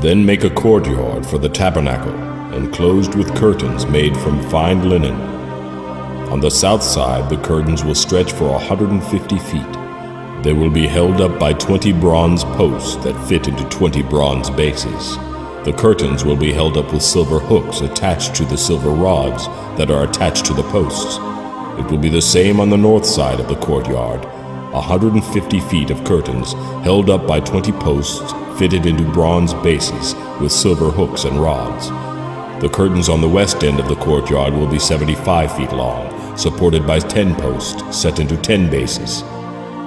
Then make a courtyard for the tabernacle, enclosed with curtains made from fine linen. On the south side, the curtains will stretch for 150 feet. They will be held up by 20 bronze posts that fit into 20 bronze bases. The curtains will be held up with silver hooks attached to the silver rods that are attached to the posts. It will be the same on the north side of the courtyard, 150 feet of curtains held up by 20 posts fitted into bronze bases with silver hooks and rods. The curtains on the west end of the courtyard will be 75 feet long, supported by 10 posts set into 10 bases.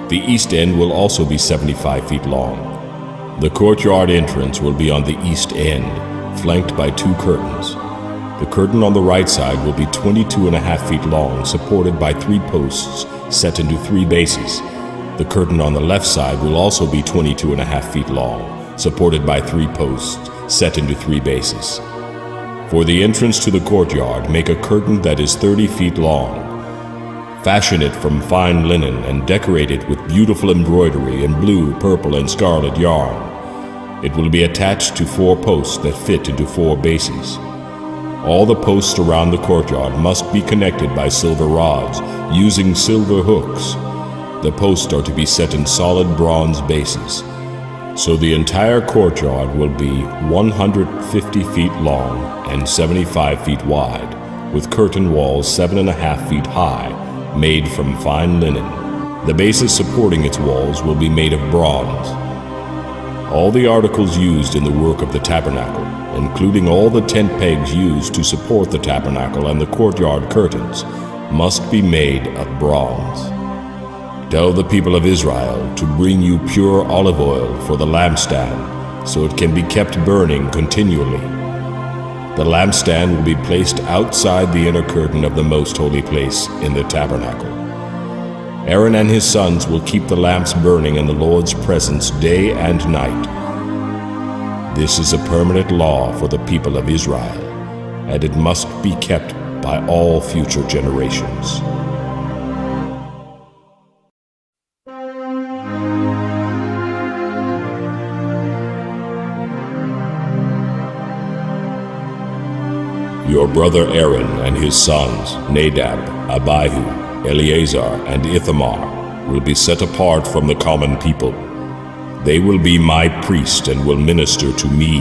The east end will also be 75 feet long. The courtyard entrance will be on the east end, flanked by 2 curtains. The curtain on the right side will be 22.5 feet long, supported by 3 posts set into 3 bases. The curtain on the left side will also be 22.5 feet long, supported by 3 posts set into 3 bases. For the entrance to the courtyard, make a curtain that is 30 feet long. Fashion it from fine linen and decorate it with beautiful embroidery in blue, purple, and scarlet yarn. It will be attached to 4 posts that fit into 4 bases. All the posts around the courtyard must be connected by silver rods using silver hooks. The posts are to be set in solid bronze bases. So the entire courtyard will be 150 feet long and 75 feet wide, with curtain walls 7.5 feet high, made from fine linen. The bases supporting its walls will be made of bronze. All the articles used in the work of the tabernacle, including all the tent pegs used to support the tabernacle and the courtyard curtains, must be made of bronze. Tell the people of Israel to bring you pure olive oil for the lampstand, so it can be kept burning continually. The lampstand will be placed outside the inner curtain of the most holy place in the tabernacle. Aaron and his sons will keep the lamps burning in the Lord's presence day and night. This is a permanent law for the people of Israel, and it must be kept by all future generations. Your brother Aaron and his sons, Nadab, Abihu, Eleazar, and Ithamar, will be set apart from the common people. They will be my priest and will minister to me.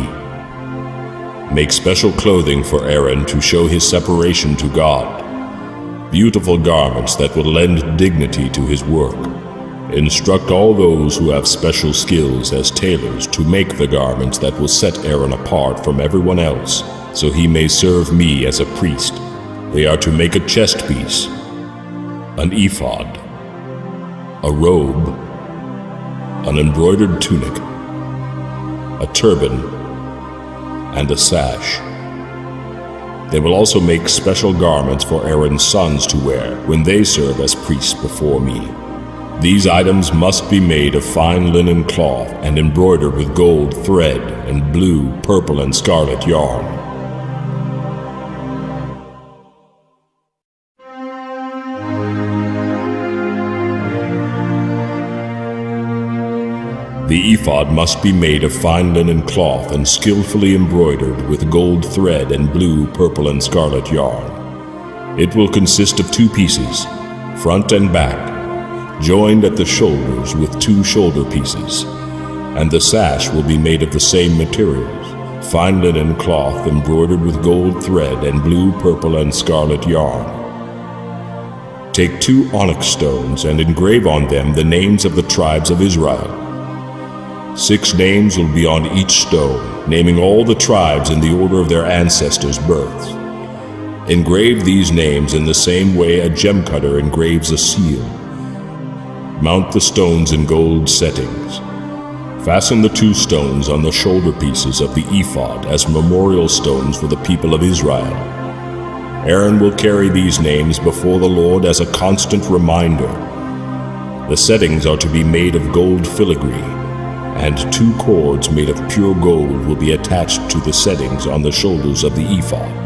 Make special clothing for Aaron to show his separation to God, beautiful garments that will lend dignity to his work. Instruct all those who have special skills as tailors to make the garments that will set Aaron apart from everyone else, so he may serve me as a priest. They are to make a chest piece, an ephod, a robe, an embroidered tunic, a turban, and a sash. They will also make special garments for Aaron's sons to wear when they serve as priests before me. These items must be made of fine linen cloth and embroidered with gold thread and blue, purple, and scarlet yarn. The ephod must be made of fine linen cloth and skillfully embroidered with gold thread and blue, purple, and scarlet yarn. It will consist of 2 pieces, front and back, joined at the shoulders with 2 shoulder pieces, and the sash will be made of the same materials, fine linen cloth embroidered with gold thread and blue, purple, and scarlet yarn. Take 2 onyx stones and engrave on them the names of the tribes of Israel. 6 names will be on each stone, naming all the tribes in the order of their ancestors' births. Engrave these names in the same way a gem cutter engraves a seal. Mount the stones in gold settings. Fasten the 2 stones on the shoulder pieces of the ephod as memorial stones for the people of Israel. Aaron will carry these names before the Lord as a constant reminder. The settings are to be made of gold filigree, and 2 cords made of pure gold will be attached to the settings on the shoulders of the ephod.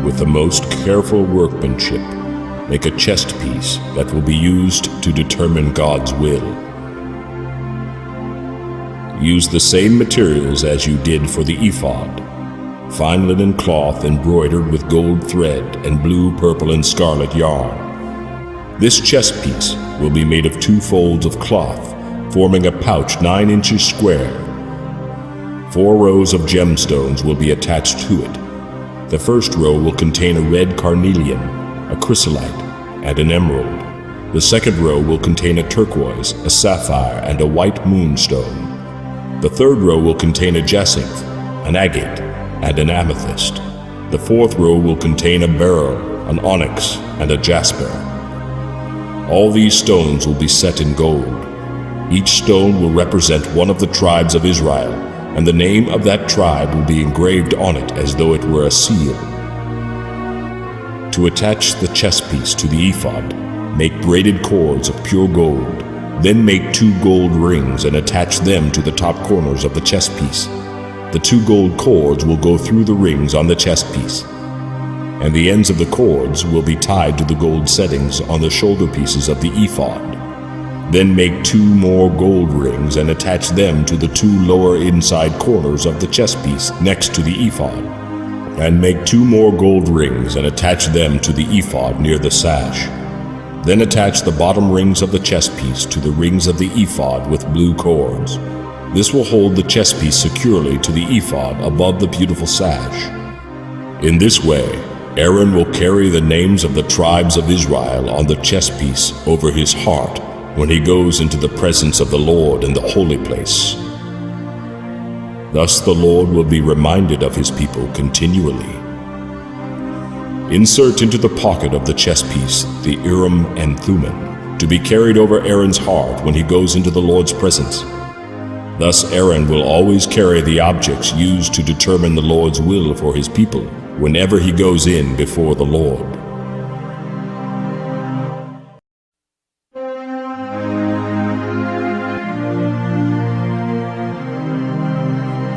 With the most careful workmanship, make a chest piece that will be used to determine God's will. Use the same materials as you did for the ephod: fine linen cloth embroidered with gold thread and blue, purple, and scarlet yarn. This chest piece will be made of 2 folds of cloth, forming a pouch 9 inches square. 4 rows of gemstones will be attached to it. The first row will contain a red carnelian, a chrysolite, and an emerald. The second row will contain a turquoise, a sapphire, and a white moonstone. The third row will contain a jacinth, an agate, and an amethyst. The fourth row will contain a beryl, an onyx, and a jasper. All these stones will be set in gold. Each stone will represent one of the tribes of Israel, and the name of that tribe will be engraved on it as though it were a seal. To attach the chest piece to the ephod, make braided cords of pure gold. Then make 2 gold rings and attach them to the top corners of the chest piece. The 2 gold cords will go through the rings on the chest piece, and the ends of the cords will be tied to the gold settings on the shoulder pieces of the ephod. Then make 2 more gold rings and attach them to the 2 lower inside corners of the chest piece next to the ephod. And make 2 more gold rings and attach them to the ephod near the sash. Then attach the bottom rings of the chest piece to the rings of the ephod with blue cords. This will hold the chest piece securely to the ephod above the beautiful sash. In this way, Aaron will carry the names of the tribes of Israel on the chest piece over his heart when he goes into the presence of the Lord in the holy place. Thus the Lord will be reminded of his people continually. Insert into the pocket of the chest piece the Urim and Thummim, to be carried over Aaron's heart when he goes into the Lord's presence. Thus Aaron will always carry the objects used to determine the Lord's will for his people whenever he goes in before the Lord.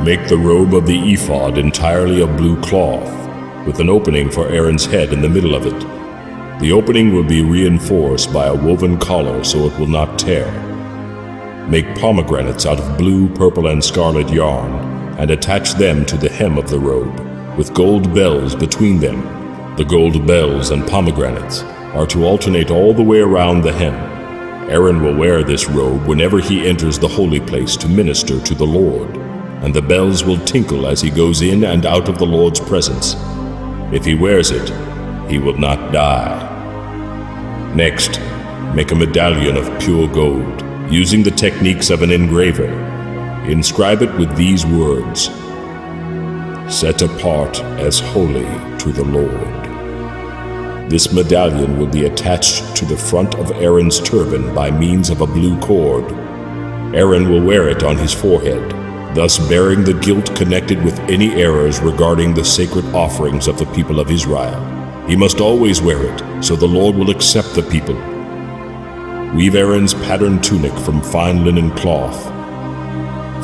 Make the robe of the ephod entirely of blue cloth, with an opening for Aaron's head in the middle of it. The opening will be reinforced by a woven collar so it will not tear. Make pomegranates out of blue, purple, and scarlet yarn, and attach them to the hem of the robe, with gold bells between them. The gold bells and pomegranates are to alternate all the way around the hem. Aaron will wear this robe whenever he enters the holy place to minister to the Lord, and the bells will tinkle as he goes in and out of the Lord's presence. If he wears it, he will not die. Next, make a medallion of pure gold, using the techniques of an engraver. Inscribe it with these words: "Set apart as holy to the Lord." This medallion will be attached to the front of Aaron's turban by means of a blue cord. Aaron will wear it on his forehead, thus bearing the guilt connected with any errors regarding the sacred offerings of the people of Israel. He must always wear it, so the Lord will accept the people. Weave Aaron's patterned tunic from fine linen cloth.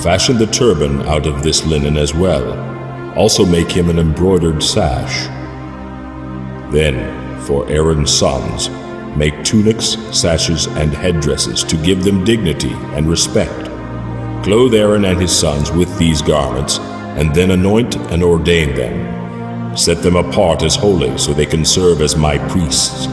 Fashion the turban out of this linen as well. Also make him an embroidered sash. Then, for Aaron's sons, make tunics, sashes, and headdresses to give them dignity and respect. Clothe Aaron and his sons with these garments, and then anoint and ordain them. Set them apart as holy so they can serve as my priests.